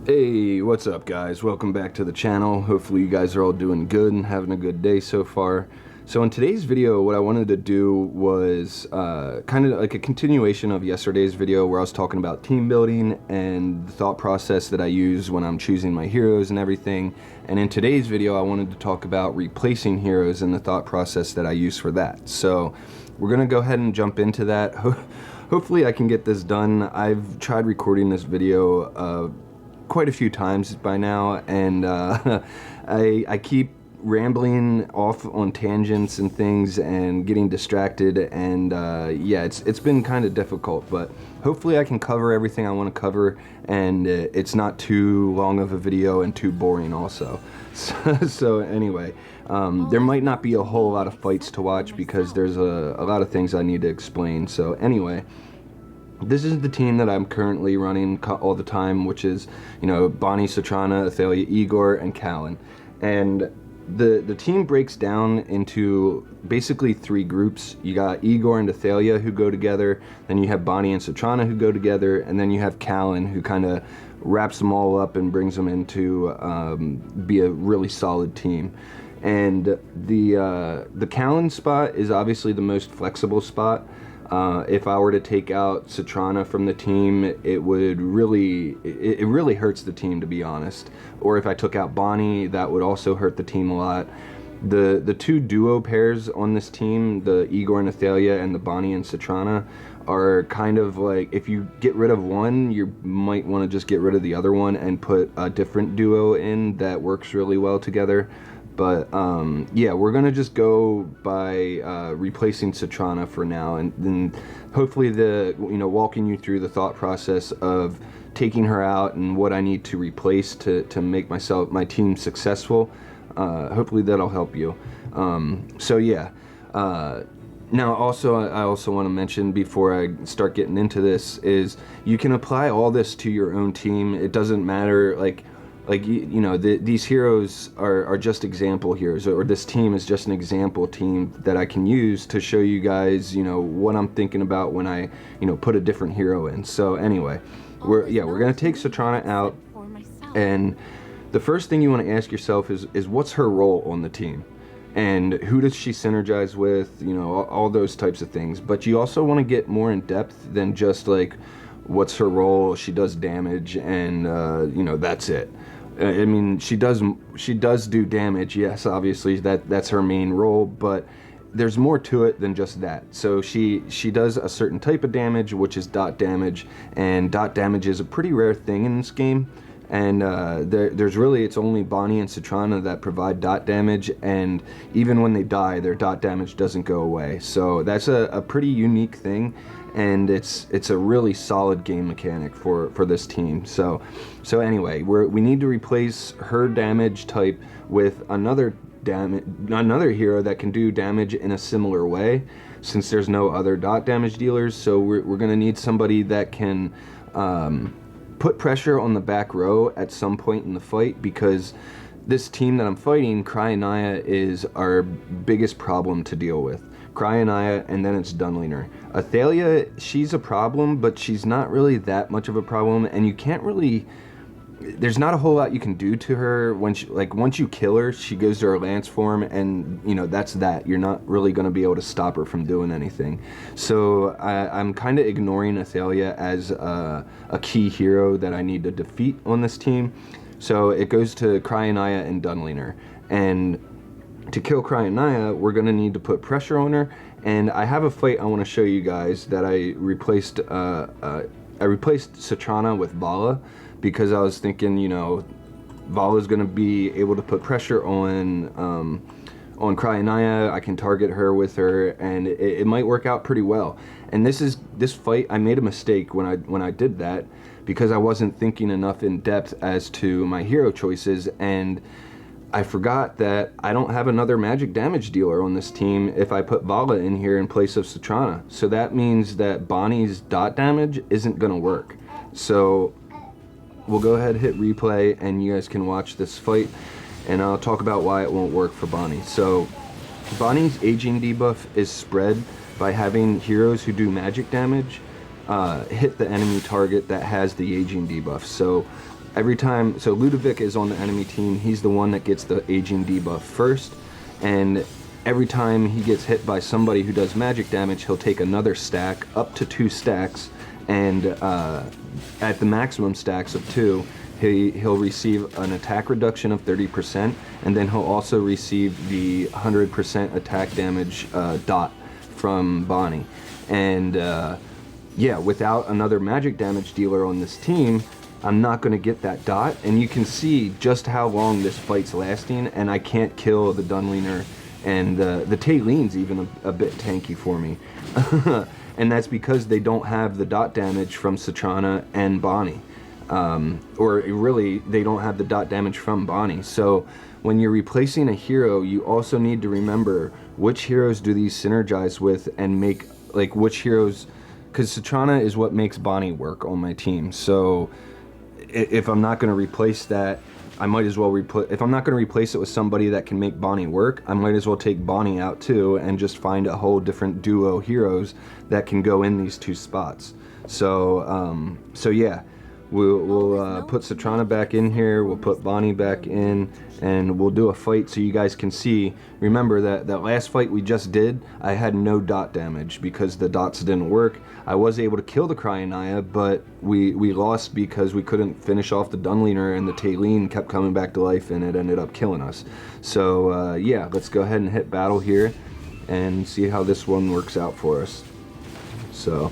Hey, what's up guys? Welcome back to the channel. Hopefully you guys are all doing good and having a good day so far. So in today's video, what I wanted to do was kind of like a continuation of yesterday's video where I was talking about team building and the thought process that I use when I'm choosing my heroes and everything. And in today's video, I wanted to talk about replacing heroes and the thought process that I use for that. So we're gonna go ahead and jump into that. Hopefully I can get this done. I've tried recording this video quite a few times by now, and I keep rambling off on tangents and things and getting distracted, and yeah, it's been kind of difficult, but hopefully I can cover everything I want to cover, and it's not too long of a video and too boring also. So anyway, there might not be a whole lot of fights to watch because there's a lot of things I need to explain. So anyway, this is the team that I'm currently running all the time, which is, you know, Bonnie, Citrana, Athalia, Igor, and Callan. And the team breaks down into basically three groups. You got Igor and Athalia who go together, then you have Bonnie and Citrana who go together, and then you have Callan who kind of wraps them all up and brings them into be a really solid team. And the Callan spot is obviously the most flexible spot. If I were to take out Citrana from the team, it really hurts the team, to be honest. Or if I took out Bonnie, that would also hurt the team a lot. The two duo pairs on this team, the Igor and Athalia and the Bonnie and Citrana, are kind of like, if you get rid of one, you might want to just get rid of the other one and put a different duo in that works really well together. But yeah, we're gonna just go by replacing Citrana for now, and then hopefully walking you through the thought process of taking her out and what I need to replace to make my team successful. Hopefully that'll help you. So yeah. Now also, I also want to mention before I start getting into this is you can apply all this to your own team. It doesn't matter, these heroes are just example heroes, or this team is just an example team that I can use to show you guys, what I'm thinking about when I, put a different hero in. So anyway, we're gonna take Citrana out, and the first thing you want to ask yourself is what's her role on the team, and who does she synergize with, all those types of things. But you also want to get more in depth than just like, what's her role? She does damage, and that's it. I mean, she does do damage, yes, obviously that's her main role, but there's more to it than just that. So she does a certain type of damage, which is dot damage, and dot damage is a pretty rare thing in this game. And it's only Bonnie and Citrana that provide dot damage, and even when they die, their dot damage doesn't go away. So that's a pretty unique thing, and it's a really solid game mechanic for this team. So anyway, we need to replace her damage type with another hero that can do damage in a similar way, since there's no other dot damage dealers. So we're gonna need somebody that can put pressure on the back row at some point in the fight, because this team that I'm fighting, Cryanaya, is our biggest problem to deal with. Cryanaya, and then it's Dunliner. Athalia, she's a problem, but she's not really that much of a problem, and you can't really, there's not a whole lot you can do to her. Once you kill her, she goes to her lance form, and that's that. You're not really going to be able to stop her from doing anything. So I'm kind of ignoring Athalia as a key hero that I need to defeat on this team. So it goes to Cryanaya and Dunliner, and to kill Cryanaya, we're going to need to put pressure on her. And I have a fight I want to show you guys that I replaced Citrana with Vala, because I was thinking, Vala's going to be able to put pressure on Cryanaya. I can target her with her, and it might work out pretty well. And this fight, I made a mistake when I did that, because I wasn't thinking enough in depth as to my hero choices, and I forgot that I don't have another magic damage dealer on this team if I put Vala in here in place of Citrana. So that means that Bonnie's dot damage isn't going to work. So we'll go ahead and hit replay, and you guys can watch this fight, and I'll talk about why it won't work for Bonnie. So Bonnie's aging debuff is spread by having heroes who do magic damage hit the enemy target that has the aging debuff. So every time, so Ludovic is on the enemy team, he's the one that gets the aging debuff first, and every time he gets hit by somebody who does magic damage, he'll take another stack, up to 2 stacks, and at the maximum stacks of 2, he'll receive an attack reduction of 30%, and then he'll also receive the 100% attack damage dot from Bonnie. And yeah, without another magic damage dealer on this team, I'm not going to get that dot, and you can see just how long this fight's lasting, and I can't kill the Dunliner, and the Tayleen's even a bit tanky for me. And that's because they don't have the dot damage from Citrana and Bonnie. Or really, they don't have the dot damage from Bonnie. So when you're replacing a hero, you also need to remember which heroes do these synergize with, and make, like, which heroes, because Citrana is what makes Bonnie work on my team. So if I'm not going to replace that, I might as well if I'm not going to replace it with somebody that can make Bonnie work, I might as well take Bonnie out too and just find a whole different duo heroes that can go in these 2 spots. So so yeah, we'll put Citrana back in here, we'll put Bonnie back in, and we'll do a fight so you guys can see. Remember that last fight we just did, I had no dot damage because the dots didn't work. I was able to kill the Cryonaya, but we lost because we couldn't finish off the Dunliner, and the Tayleen kept coming back to life, and it ended up killing us. So yeah, let's go ahead and hit battle here and see how this one works out for us. So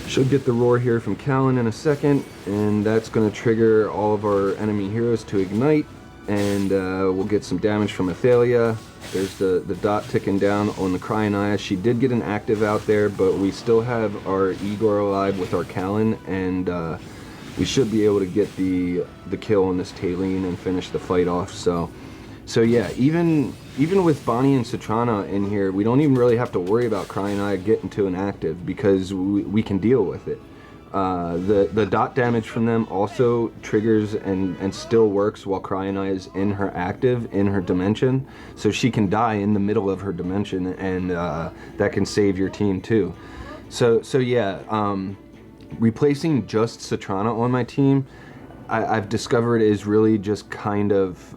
should get the roar here from Callan in a second, and that's going to trigger all of our enemy heroes to ignite, and we'll get some damage from Athalia. There's the dot ticking down on the Cryonaya. She did get an active out there, but we still have our Igor alive with our Callan, and we should be able to get the kill on this Tayleen and finish the fight off. So yeah, even with Bonnie and Citrana in here, we don't even really have to worry about Cryonaya getting to an active, because we can deal with it. The dot damage from them also triggers and still works while Cryonaya is in her active, in her dimension, so she can die in the middle of her dimension, and that can save your team too. So yeah, replacing just Citrana on my team, I've discovered is really just kind of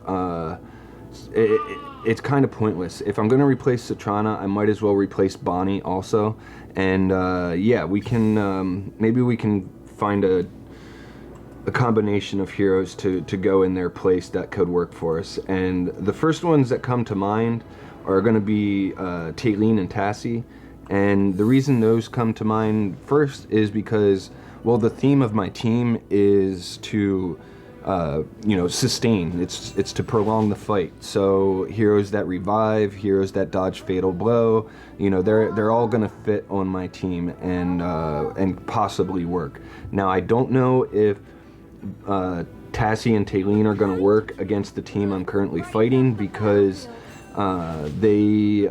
it's kind of pointless. If I'm going to replace Citrana, I might as well replace Bonnie also. And yeah, we can maybe we can find a combination of heroes to go in their place that could work for us. And the first ones that come to mind are going to be Tayleen and Tassie. And the reason those come to mind first is because, well, the theme of my team is to you know, sustain. It's to prolong the fight. So heroes that revive, heroes that dodge fatal blow, you know, they're all gonna fit on my team and possibly work. Now I don't know if Tassie and Tayleen are gonna work against the team I'm currently fighting, because the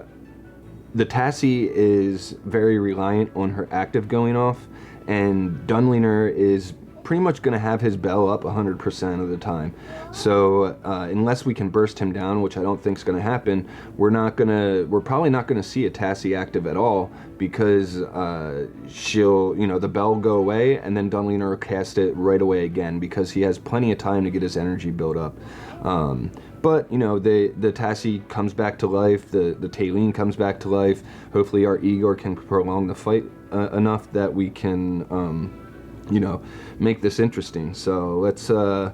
Tassie is very reliant on her active going off, and Dunliner is pretty much going to have his bell up 100% of the time. So unless we can burst him down, which I don't think is going to happen, we're probably not going to see a Tassie active at all, because she'll, you know, the bell will go away, and then Dunliner will cast it right away again, because he has plenty of time to get his energy built up. But, you know, the Tassie comes back to life, the Tayleen comes back to life. Hopefully our Igor can prolong the fight enough that we can, you know, make this interesting. So let's go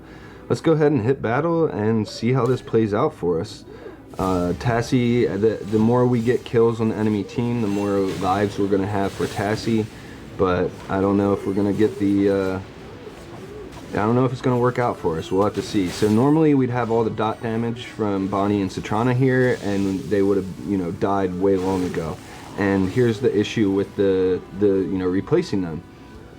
ahead and hit battle and see how this plays out for us. Tassie, the more we get kills on the enemy team, the more lives we're going to have for Tassie. But I don't know if we're going to get the... I don't know if it's going to work out for us. We'll have to see. So normally we'd have all the dot damage from Bonnie and Citrana here, and they would have, you know, died way long ago. And here's the issue with the you know, replacing them.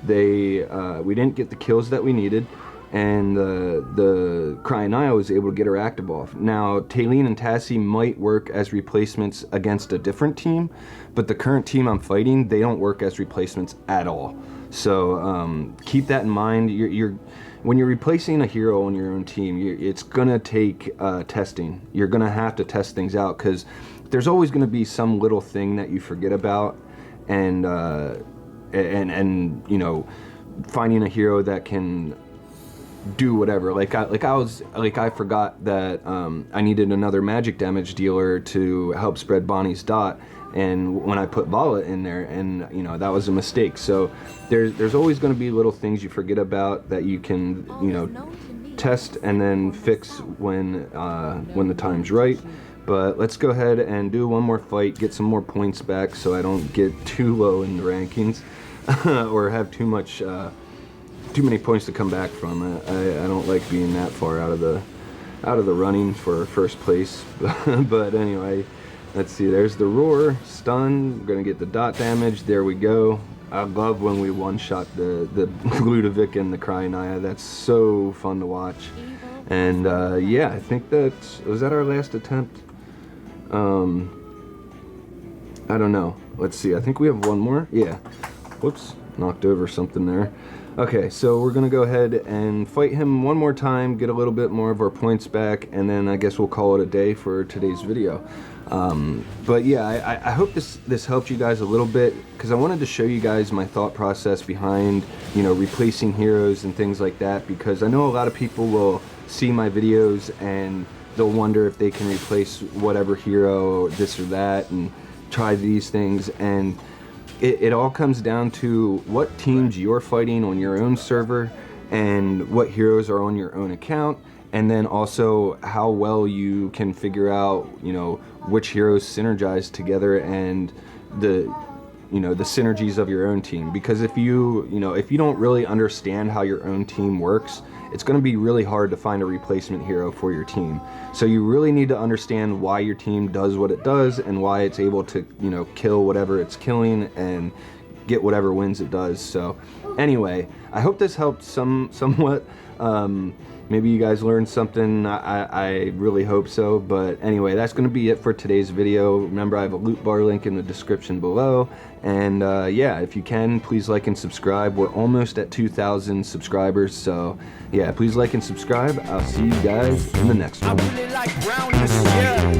We didn't get the kills that we needed, and the Cryonaya was able to get her active off. Now Tayleen and Tassie might work as replacements against a different team, but the current team I'm fighting, they don't work as replacements at all. So keep that in mind. When you're replacing a hero on your own team, it's gonna take testing. You're gonna have to test things out, because there's always gonna be some little thing that you forget about, and you know, finding a hero that can do whatever. I forgot that I needed another magic damage dealer to help spread Bonnie's dot, and when I put Vala in there, and you know, that was a mistake. So there's always going to be little things you forget about that you can, you know, test and then fix when the time's right. But let's go ahead and do one more fight, get some more points back so I don't get too low in the rankings or have too many points to come back from. I don't like being that far out of the running for first place. But anyway, let's see, there's the roar, stun, we're gonna get the dot damage, there we go. I love when we one-shot the Ludovic and the Cryonaya. That's so fun to watch. And yeah, I think was that our last attempt? I don't know. Let's see, I think we have one more. Yeah. Whoops, knocked over something there. Okay, so we're gonna go ahead and fight him one more time, get a little bit more of our points back, and then I guess we'll call it a day for today's video. But yeah, I hope this helped you guys a little bit, because I wanted to show you guys my thought process behind, you know, replacing heroes and things like that, because I know a lot of people will see my videos and they'll wonder if they can replace whatever hero, or this or that, and try these things, and it all comes down to what teams you're fighting on your own server and what heroes are on your own account, and then also how well you can figure out, you know, which heroes synergize together and the synergies of your own team. Because if you don't really understand how your own team works, it's going to be really hard to find a replacement hero for your team. So you really need to understand why your team does what it does and why it's able to, you know, kill whatever it's killing and get whatever wins it does. So anyway, I hope this helped somewhat. Maybe you guys learned something. I really hope so. But anyway, that's going to be it for today's video. Remember, I have a loot bar link in the description below. And yeah, if you can, please like and subscribe. We're almost at 2,000 subscribers. So yeah, please like and subscribe. I'll see you guys in the next one. I really like brownies, yeah.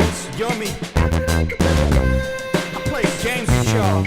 It's yummy. I play games with y'all.